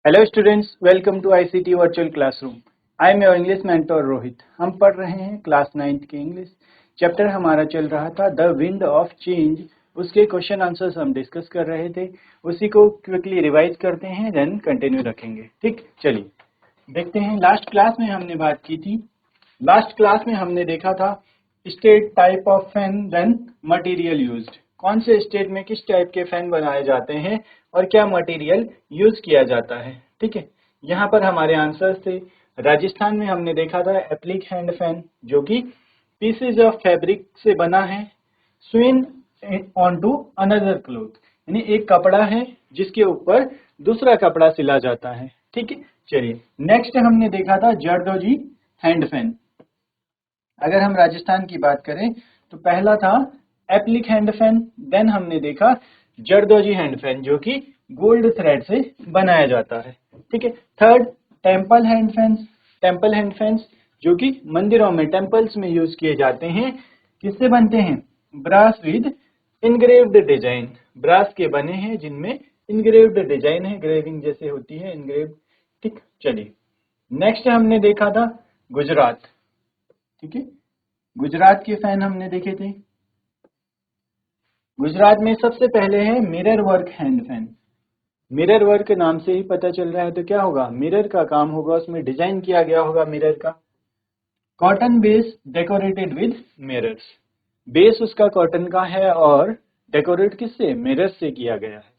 Hello students, welcome to ICT virtual classroom. I am your English mentor Rohit. हम पढ़ रहे हैं क्लास 9th की इंग्लिश। चैप्टर हमारा चल रहा था द विंड ऑफ चेंज। उसके क्वेश्चन आंसर्स हम डिस्कस कर रहे थे। उसी को क्विकली रिवाइज करते हैं, देन कंटिन्यू रखेंगे। ठीक, चलिए देखते हैं। लास्ट क्लास में हमने बात की थी। लास्ट क्लास में हमने देखा था state, type of fan, then material used. कौन से स्टेट में किस टाइप के फैन बनाए जाते हैं और क्या मटेरियल यूज किया जाता है। ठीक है, यहाँ पर हमारे आंसर्स थे। राजस्थान में हमने देखा था एप्लिक हैंड फैन, जो कि पीसेज ऑफ फैब्रिक से बना है, स्विन ऑन टू अनदर क्लोथ, यानी एक कपड़ा है जिसके ऊपर दूसरा कपड़ा सिला जाता है। ठीक है, चलिए नेक्स्ट हमने देखा था जरदोजी हैंड फैन। अगर हम राजस्थान की बात करें तो पहला था एप्लिक हैंड फैन, देन हमने देखा जरदोजी हैंड फैन, जो कि गोल्ड थ्रेड से बनाया जाता है। ठीक है, third temple hand fans. Temple hand fans जो कि मंदिरों में, टेम्पल्स में यूज किए जाते हैं। किससे बनते हैं? Brass with engraved design. Brass के बने हैं जिनमें इनग्रेव्ड डिजाइन है, ग्रेविंग जैसे होती है, इनग्रेव्ड। ठीक, चलिए नेक्स्ट हमने देखा था गुजरात। ठीक है, गुजरात के फैन हमने देखे थे। गुजरात में सबसे पहले है mirror work hand fan. Mirror work नाम से ही पता चल रहा है, तो क्या होगा? मिरर का काम होगा, उसमें डिजाइन किया गया होगा मिरर का। Cotton base decorated with mirrors. Base उसका कॉटन का है और डेकोरेट किससे? मिरर से किया गया है।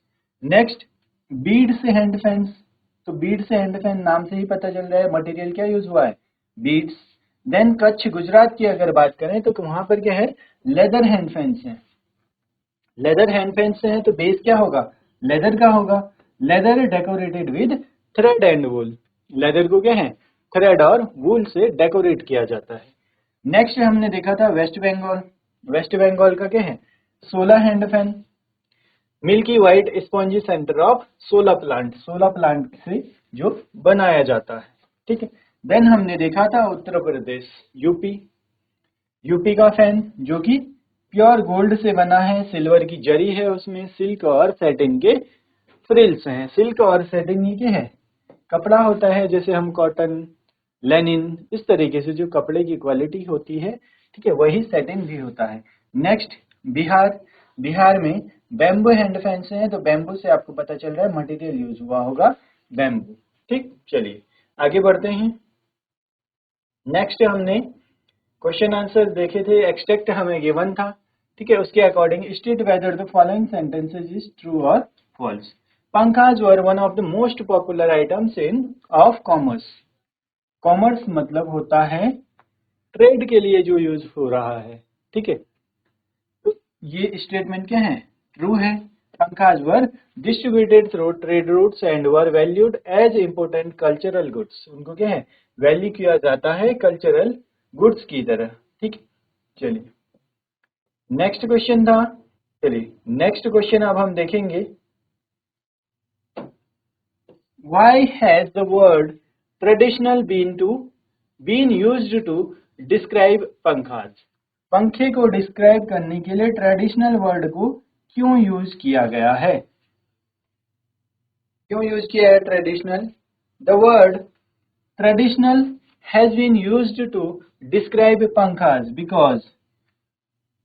नेक्स्ट बीड से हैंड फैंस। तो बीड से हैंड फैन नाम से ही पता चल रहा है, मटेरियल क्या यूज हुआ है? बीड्स। देन कच्छ गुजरात की अगर बात करें तो वहां पर क्या है? लेदर हैंड फैंस है। लेदर हैंड फैंस से है तो बेस क्या होगा? लेदर का होगा। Leather decorated with thread and wool. Leather को क्या है? थ्रेड और वूल से डेकोरेट किया जाता है। नेक्स्ट हमने देखा था वेस्ट बंगाल। वेस्ट बंगाल का क्या है? Solar hand fan. Milky white spongy centre of solar plant. Solar plant से जो बनाया जाता है। ठीक है, देन हमने देखा था उत्तर प्रदेश, यूपी। यूपी का फैन जो कि प्योर गोल्ड से बना है, सिल्वर की जरी है उसमें, सिल्क और सैटिन के फ्रिल्स हैं। सिल्क और सैटिन ये क्या है? कपड़ा होता है, जैसे हम कॉटन, लेनिन, इस तरीके से जो कपड़े की क्वालिटी होती है, ठीक है, वही सैटिन भी होता है। नेक्स्ट बिहार। बिहार में बैम्बू हैंड फैन से है, तो बैम्बू से आपको पता चल रहा है मटेरियल यूज हुआ होगा बैम्बू। ठीक, चलिए आगे बढ़ते हैं। नेक्स्ट हमने क्वेश्चन आंसर देखे थे। एक्सट्रैक्ट हमें गिवन था, ठीक है, उसके according state whether the following sentences is true or false. Pankhas were one of the most popular items in of commerce. Commerce मतलब होता है ट्रेड के लिए जो यूज हो रहा है। ठीक है, तो ये स्टेटमेंट क्या है? ट्रू है। Pankhas were distributed through trade routes and were valued as important cultural goods. उनको क्या है? वैल्यू किया जाता है कल्चरल गुड्स की तरह। ठीक, चलिए नेक्स्ट क्वेश्चन था। चलिए नेक्स्ट क्वेश्चन अब हम देखेंगे। Why has the word traditional been used to describe पंखाज? पंखे को डिस्क्राइब करने के लिए ट्रेडिशनल वर्ड को क्यों यूज किया गया है? क्यों यूज किया है traditional? The word traditional has been used to describe pankhas because,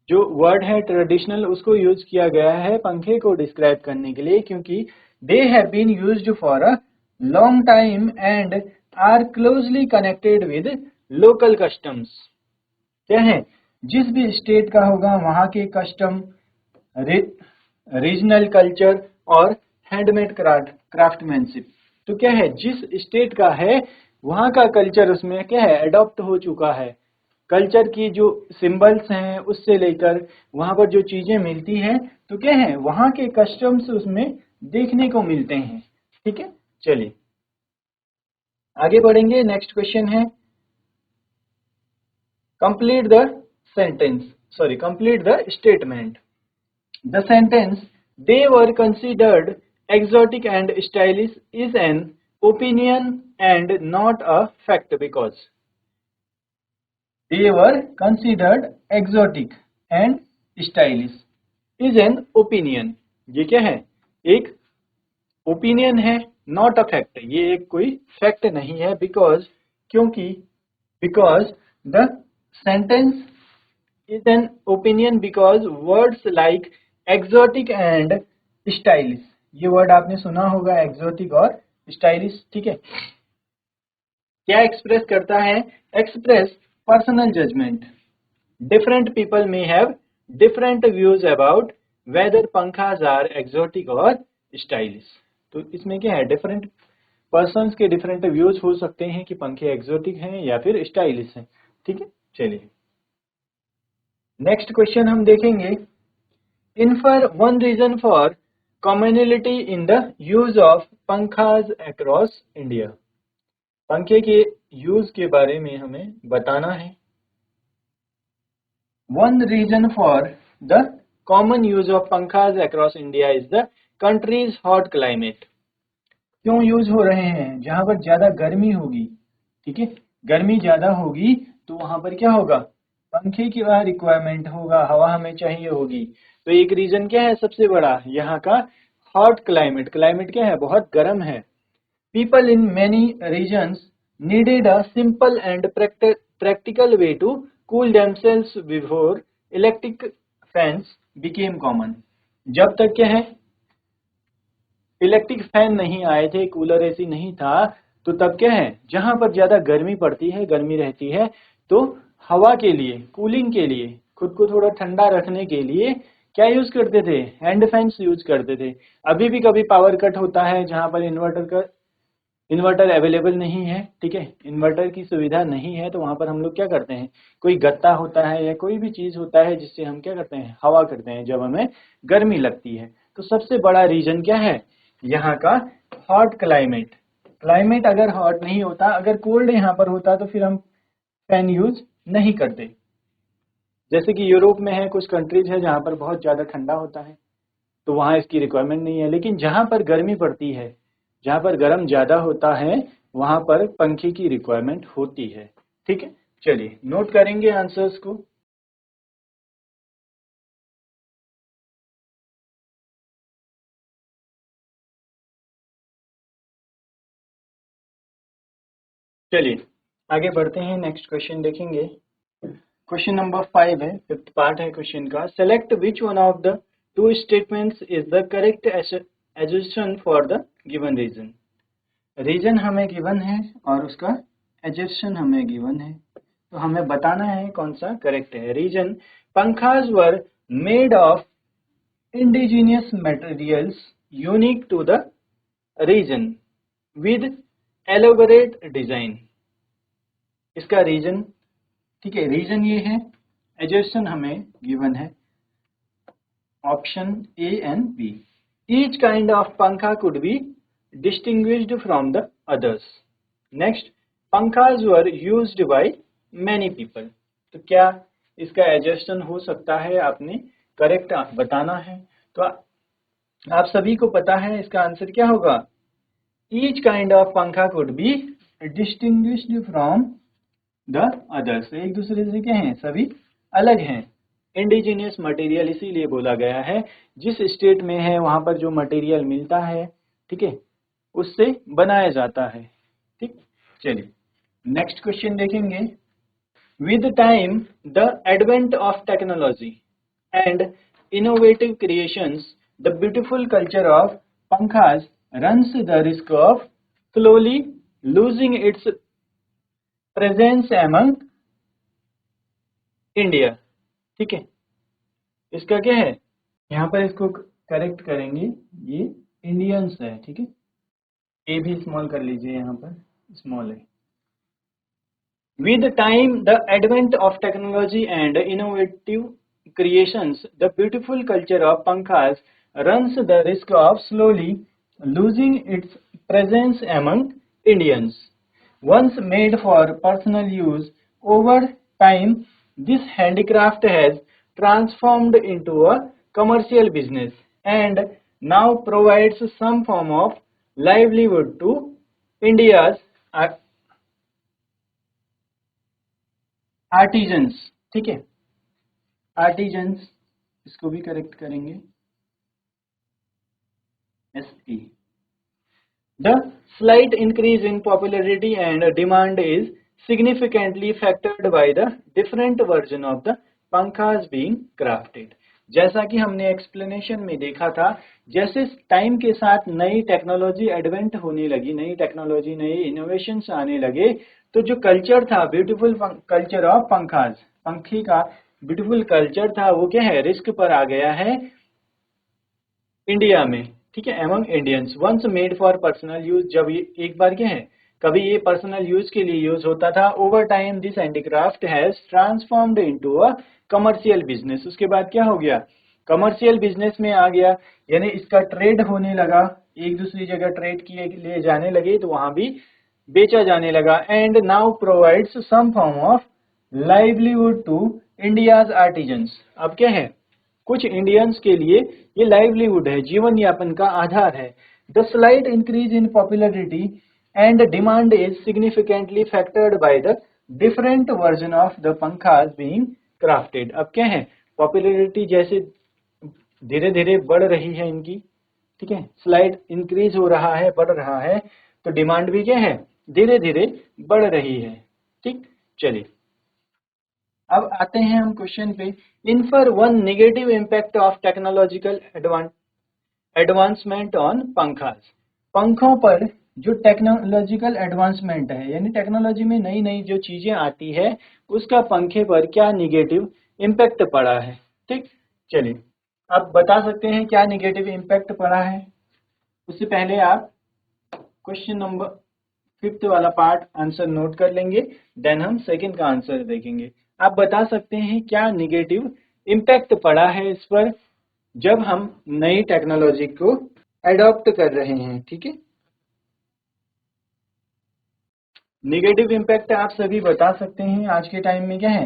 जो वर्ड है ट्रेडिशनल उसको यूज किया गया है पंखे को डिस्क्राइब करने के लिए, क्योंकि they have been used for a long time and are closely connected with local customs. क्या है? जिस भी स्टेट का होगा वहां के कस्टम, रीजनल कल्चर और हैंडमेड क्राफ्टमैनशिप। तो क्या है, जिस स्टेट का है वहां का कल्चर उसमें क्या है? अडॉप्ट हो चुका है। कल्चर की जो सिंबल्स हैं उससे लेकर वहां पर जो चीजें मिलती हैं, तो क्या है? वहां के कस्टम्स उसमें देखने को मिलते हैं। ठीक है, चलिए आगे बढ़ेंगे। नेक्स्ट क्वेश्चन है complete the sentence, sorry complete the statement. The sentence "they were considered exotic and stylish" is an opinion and not a fact because they were considered exotic and stylish is an opinion। ये क्या है? एक opinion है, not a fact, ये एक कोई fact नहीं है, because the sentence is an opinion, because words like exotic and stylish, ये वर्ड आपने सुना होगा, एक्सोटिक और स्टाइलिश, ठीक है। क्या एक्सप्रेस करता है? Express personal judgment. Different people may have different views about whether pankhas are exotic or stylish. तो इसमें क्या है, डिफरेंट पर्सन्स के डिफरेंट व्यूज हो सकते हैं कि पंखे एक्सोटिक हैं या फिर स्टाइलिश हैं, ठीक है। चलिए नेक्स्ट क्वेश्चन हम देखेंगे। Infer one reason for commonality in the use of pankhas across India. पंखे के यूज के बारे में हमें बताना है। One reason for the common use of pankhas across India is the country's hot climate. क्यों यूज हो रहे हैं? जहां पर ज्यादा गर्मी होगी, ठीक है, गर्मी ज्यादा होगी तो वहां पर क्या होगा, पंखे की वह रिक्वायरमेंट होगा, हवा हमें चाहिए होगी। तो एक रीजन क्या है सबसे बड़ा, यहाँ का हॉट क्लाइमेट। क्लाइमेट क्या है, बहुत गर्म है। People in many regions needed a simple and practical way to cool themselves before electric fans became common। जब तक क्या है, इलेक्ट्रिक फैन नहीं आए थे, कूलर एसी नहीं था, तो तब क्या है, जहां पर ज्यादा गर्मी पड़ती है, गर्मी रहती है, तो हवा के लिए, कूलिंग के लिए, खुद को थोड़ा ठंडा रखने के लिए क्या यूज करते थे, हैंड फैंस यूज करते थे। अभी भी कभी पावर कट होता है जहां पर इन्वर्टर अवेलेबल नहीं है, ठीक है, इन्वर्टर की सुविधा नहीं है, तो वहां पर हम लोग क्या करते हैं, कोई गत्ता होता है या कोई भी चीज होता है जिससे हम क्या करते हैं, हवा करते हैं जब हमें गर्मी लगती है। तो सबसे बड़ा रीजन क्या है, यहाँ का हॉट क्लाइमेट। क्लाइमेट अगर हॉट नहीं होता, अगर कोल्ड यहाँ पर होता, तो फिर हम फैन यूज नहीं करते। जैसे कि यूरोप में है, कुछ कंट्रीज है जहाँ पर बहुत ज्यादा ठंडा होता है, तो वहां इसकी रिक्वायरमेंट नहीं है। लेकिन जहां पर गर्मी पड़ती है, जहां पर गर्म ज्यादा होता है, वहां पर पंखे की रिक्वायरमेंट होती है, ठीक है। चलिए नोट करेंगे आंसर्स को। चलिए आगे बढ़ते हैं, नेक्स्ट क्वेश्चन देखेंगे। क्वेश्चन नंबर 5 है, फिफ्थ पार्ट है क्वेश्चन का। Select which one of the two statements is the correct assertion for the given reason. Reason हमें गिवन है और उसका एजर्शन हमें गिवन है, तो हमें बताना है कौन सा करेक्ट है। Reason, pankhas were made of indigenous materials unique to the region with elaborate design. इसका रीजन, ठीक है, रीजन ये है, एजर्शन हमें गिवन है option A and B. Each kind of pankha could be distinguished from the others। Next, pankhas were used by many people। तो क्या इसका एडजस्टन हो सकता है, आपने करेक्ट बताना है। तो आप सभी को पता है इसका आंसर क्या होगा, each kind of pankha could be distinguished from the others. एक दूसरे से क्या है, सभी अलग हैं। इंडिजीनियस मटेरियल इसीलिए बोला गया है, जिस स्टेट में है वहां पर जो मटेरियल मिलता है, ठीक है, उससे बनाया जाता है, ठीक। चलिए नेक्स्ट क्वेश्चन देखेंगे। With time the advent of technology and innovative creations the beautiful culture of pankhas runs the risk of slowly losing its presence among India. ठीक है, इसका क्या है, यहाँ पर इसको करेक्ट करेंगे, ये इंडियंस है, ठीक है, ए भी स्मॉल कर लीजिए, यहाँ पर स्मॉल है। With time, the advent of technology and innovative creations, the beautiful culture of Pankhas runs the risk of slowly losing its presence among Indians. Once made for personal use, over time, this handicraft has transformed into a commercial business and now provides some form of livelihood to India's artisans. ठीक है, artisans, इसको भी correct करेंगे, S E. The slight increase in popularity and demand is significantly affected by the different version of the पंखास being crafted। जैसा कि हमने explanation में देखा था, जैसे टाइम के साथ नई टेक्नोलॉजी एडवेंट होने लगी, नई टेक्नोलॉजी, नए इनोवेशंस आने लगे, तो जो कल्चर था, ब्यूटीफुल कल्चर ऑफ पंखास, पंखी का ब्यूटीफुल कल्चर था, वो क्या है, रिस्क पर आ गया है इंडिया में, ठीक है, among Indians. Once made for personal use, जब ये एक बार क्या है, कभी ये पर्सनल यूज के लिए यूज होता था, over time this handicraft has transformed into a commercial business. उसके बाद क्या हो गया, कमर्शियल बिजनेस में आ गया, यानी इसका ट्रेड होने लगा, एक दूसरी जगह ट्रेड किए लिए जाने लगे, तो वहां भी बेचा जाने लगा। And now provides some form of livelihood to India's artisans. अब क्या है, कुछ इंडियंस के लिए ये लाइवलीहुड है, जीवन यापन का आधार है। The slight increase in popularity and demand is significantly factored by the different version of the pankhas being crafted. अब क्या है, पॉपुलरिटी जैसे धीरे धीरे बढ़ रही है इनकी, ठीक है, स्लाइट इंक्रीज हो रहा है, बढ़ रहा है, तो डिमांड भी क्या है, धीरे धीरे बढ़ रही है। ठीक, चलिए अब आते हैं हम क्वेश्चन पे। Infer one negative impact of technological advancement on pankhas. पंखों पर जो टेक्नोलॉजिकल एडवांसमेंट है, यानी टेक्नोलॉजी में नई नई जो चीजें आती है, उसका पंखे पर क्या निगेटिव इम्पैक्ट पड़ा है। ठीक, चलिए आप बता सकते हैं क्या निगेटिव इम्पैक्ट पड़ा है। उससे पहले आप क्वेश्चन नंबर 5th वाला पार्ट आंसर नोट कर लेंगे, देन हम सेकंड का आंसर देखेंगे। आप बता सकते हैं क्या निगेटिव इम्पैक्ट पड़ा है इस पर, जब हम नई टेक्नोलॉजी को एडॉप्ट कर रहे हैं। ठीक है, निगेटिव इम्पैक्ट आप सभी बता सकते हैं। आज के टाइम में क्या है,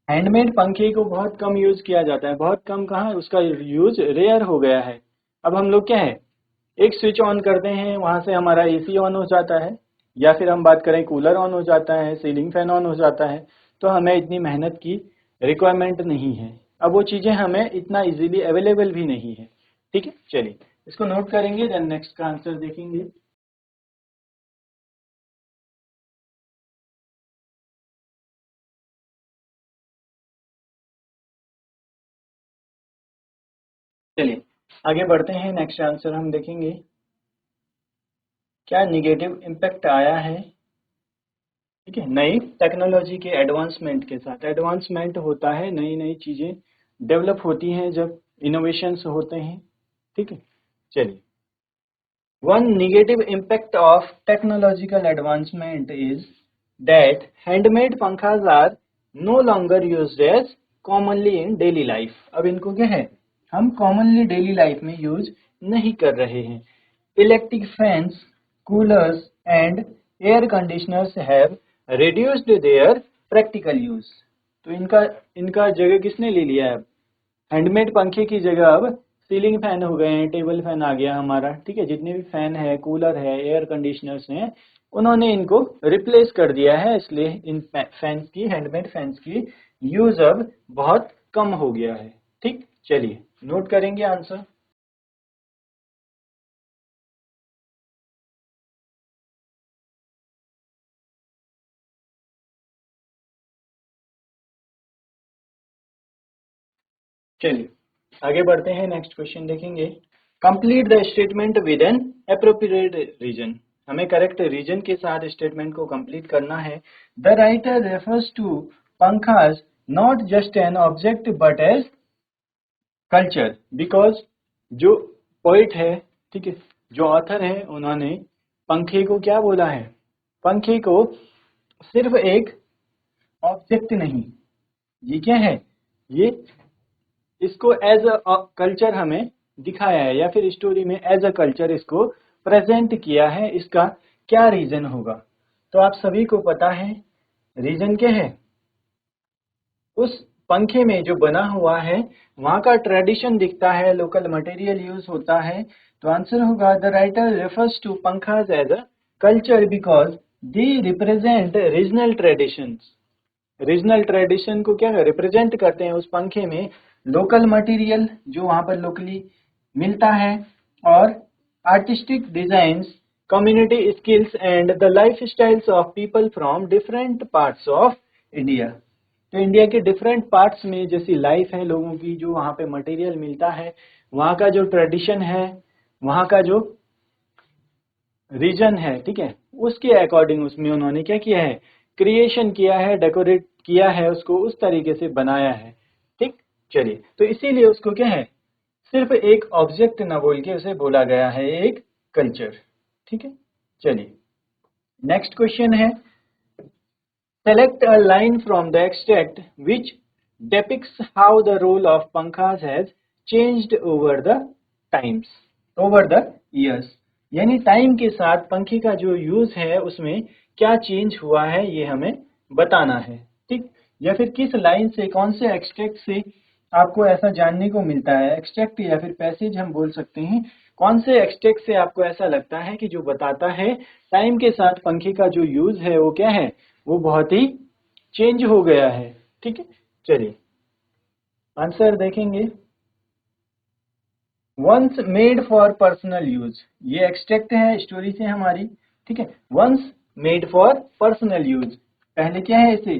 हैंडमेड पंखे को बहुत कम यूज किया जाता है, बहुत कम, कहाँ उसका यूज रेयर हो गया है। अब हम लोग क्या है, एक स्विच ऑन करते हैं, वहां से हमारा एसी ऑन हो जाता है, या फिर हम बात करें कूलर ऑन हो जाता है, सीलिंग फैन ऑन हो जाता है, तो हमें इतनी मेहनत की रिक्वायरमेंट नहीं है। अब वो चीजें हमें इतना इजीली अवेलेबल भी नहीं है। ठीक है, चलिए इसको नोट करेंगे, देन नेक्स्ट का आंसर देखेंगे। चलिए आगे बढ़ते हैं, नेक्स्ट आंसर हम देखेंगे क्या निगेटिव इम्पैक्ट आया है। ठीक है, नई टेक्नोलॉजी के एडवांसमेंट के साथ, एडवांसमेंट होता है, नई नई चीजें डेवलप होती हैं जब इनोवेशंस होते हैं। ठीक है, चलिए one negative impact of technological advancement is that handmade pankhas are no longer used as commonly in daily life. अब इनको क्या है, हम कॉमनली डेली लाइफ में यूज नहीं कर रहे हैं। Electric fans, coolers and air conditioners have reduced their practical use। तो इनका इनका जगह किसने ले लिया है, हैंडमेड पंखे की जगह अब सीलिंग फैन हो गए हैं, टेबल फैन आ गया हमारा। ठीक है, जितने भी फैन है, कूलर है, एयर कंडीशनर्स हैं, उन्होंने इनको रिप्लेस कर दिया है, इसलिए इन फैंस की, हैंडमेड फैंस की यूज अब बहुत कम हो गया है। ठीक, चलिए नोट करेंगे आंसर। चलिए आगे बढ़ते हैं, नेक्स्ट क्वेश्चन देखेंगे। Complete the statement with an appropriate reason. हमें करेक्ट रीजन के साथ स्टेटमेंट को कंप्लीट करना है। The writer refers to pankhas not just an object but as culture, because जो पोइट है, ठीक है, जो ऑथर है, उन्होंने पंखे को क्या बोला है, पंखे को सिर्फ एक ऑब्जेक्ट नहीं, ये क्या है, ये इसको एज अ कल्चर हमें दिखाया है, या फिर स्टोरी में एज अ कल्चर इसको प्रेजेंट किया है। इसका क्या रीजन होगा, तो आप सभी को पता है रीजन क्या है, उस पंखे में जो बना हुआ है वहां का ट्रेडिशन दिखता है, लोकल मटेरियल यूज होता है। तो आंसर होगा the writer refers to pankhas as a culture because they represent regional traditions. Regional tradition को क्या रिप्रेजेंट करते हैं उस पंखे में, लोकल मटेरियल जो वहां पर लोकली मिलता है, और artistic designs, community skills and the lifestyles of people from different parts of India. तो इंडिया के डिफरेंट पार्ट्स में जैसी लाइफ है लोगों की, जो वहाँ पे मटेरियल मिलता है, वहाँ का जो ट्रेडिशन है, वहाँ का जो रीजन है, ठीक है, उसके अकॉर्डिंग उसमें उन्होंने क्या किया है, क्रिएशन किया है, डेकोरेट किया है, उसको उस तरीके से बनाया है। ठीक, चलिए, तो इसीलिए उसको क्या है, सिर्फ एक ऑब्जेक्ट ना बोल के उसे बोला गया है एक कल्चर। ठीक है, चलिए नेक्स्ट क्वेश्चन है, select a line from the extract which depicts how the role of pankhas has changed over the times, over the years। यानी टाइम के साथ पंखे का जो यूज है उसमें क्या चेंज हुआ है ये हमें बताना है। ठीक, या फिर किस लाइन से, कौन से एक्सट्रैक्ट से आपको ऐसा जानने को मिलता है, एक्सट्रैक्ट या फिर पैसेज हम बोल सकते हैं, कौन से एक्सट्रैक्ट से आपको ऐसा लगता है कि जो बताता है टाइम के साथ पंखे का जो यूज है वो क्या है, वो बहुत ही चेंज हो गया है। ठीक है, चलिए आंसर देखेंगे। Once made for personal use, ये एक्सट्रैक्ट है स्टोरी से हमारी। ठीक है, once made for personal use, पहले क्या है, इसे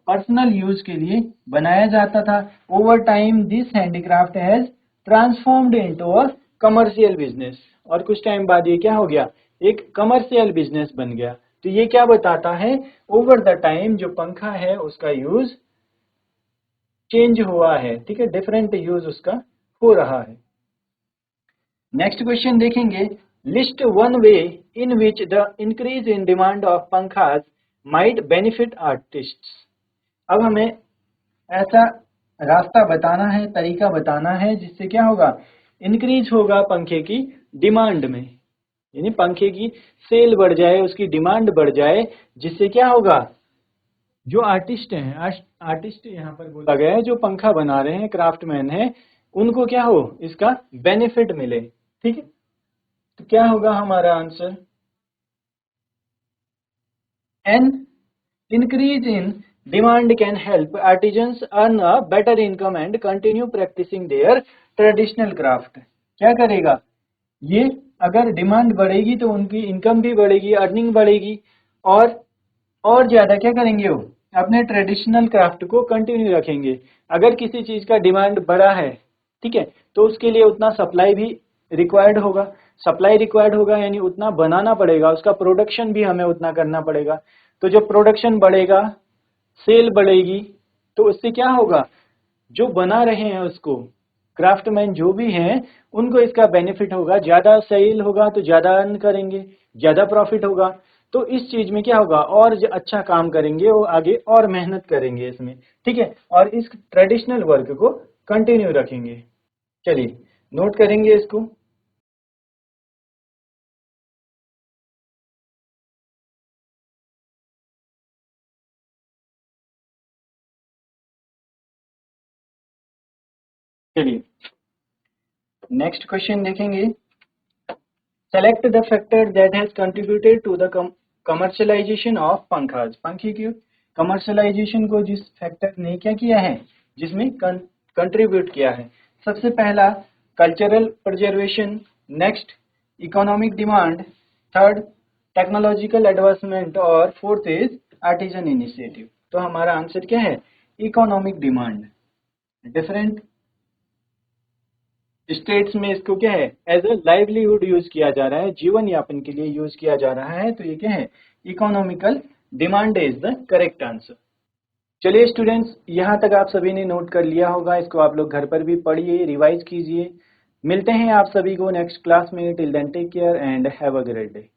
पर्सनल यूज के लिए बनाया जाता था। Over time this handicraft has transformed into a commercial business, और कुछ टाइम बाद ये क्या हो गया, एक कमर्शियल बिजनेस बन गया। तो ये क्या बताता है, ओवर द टाइम जो पंखा है उसका यूज चेंज हुआ है। ठीक है, डिफरेंट यूज उसका हो रहा है। नेक्स्ट क्वेश्चन देखेंगे, list one way in which the increase in demand of pankhas might benefit artists. अब हमें ऐसा रास्ता बताना है, तरीका बताना है जिससे क्या होगा, इंक्रीज होगा पंखे की डिमांड में, यानी पंखे की सेल बढ़ जाए, उसकी डिमांड बढ़ जाए, जिससे क्या होगा, जो आर्टिस्ट हैं, आर्टिस्ट यहाँ पर बोला गया है, जो पंखा बना रहे हैं, क्राफ्टमैन है, उनको क्या हो, इसका बेनिफिट मिले। ठीक है, तो क्या होगा हमारा answer, an increase in demand can help artisans earn a better income and continue practising their traditional craft. क्या करेगा ये, अगर डिमांड बढ़ेगी तो उनकी इनकम भी बढ़ेगी, अर्निंग बढ़ेगी, और ज्यादा क्या करेंगे, वो अपने ट्रेडिशनल क्राफ्ट को कंटिन्यू रखेंगे। अगर किसी चीज का डिमांड बढ़ा है, ठीक है, तो उसके लिए उतना सप्लाई भी रिक्वायर्ड होगा, सप्लाई रिक्वायर्ड होगा यानी उतना बनाना पड़ेगा, उसका प्रोडक्शन भी हमें उतना करना पड़ेगा। तो जब प्रोडक्शन बढ़ेगा, सेल बढ़ेगी, तो उससे क्या होगा, जो बना रहे हैं उसको, क्राफ्टमैन जो भी हैं, उनको इसका बेनिफिट होगा, ज्यादा सेल होगा तो ज्यादा अर्न करेंगे, ज्यादा प्रॉफिट होगा। तो इस चीज में क्या होगा, और अच्छा काम करेंगे वो, आगे और मेहनत करेंगे इसमें। ठीक है, और इस ट्रेडिशनल वर्क को कंटिन्यू रखेंगे। चलिए नोट करेंगे इसको। चलिए नेक्स्ट क्वेश्चन देखेंगे, select the factor that has contributed to the commercialization of pankhas. पंखे की कमर्शलाइजेशन को जिस फैक्टर ने क्या किया है, जिसमें कंट्रीब्यूट किया है। सबसे पहला cultural preservation, next economic demand, third technological advancement, और फोर्थ इज आर्टिजन इनिशिएटिव। तो हमारा आंसर क्या है, इकोनॉमिक डिमांड। डिफरेंट स्टेट्स में इसको क्या है, एज अ लाइवलीहुड यूज किया जा रहा है, जीवन यापन के लिए यूज किया जा रहा है। तो ये क्या है, economical demand is the correct answer. चलिए स्टूडेंट्स, यहाँ तक आप सभी ने नोट कर लिया होगा, इसको आप लोग घर पर भी पढ़िए, रिवाइज कीजिए। मिलते हैं आप सभी को नेक्स्ट क्लास में। Till then take care and have a great day.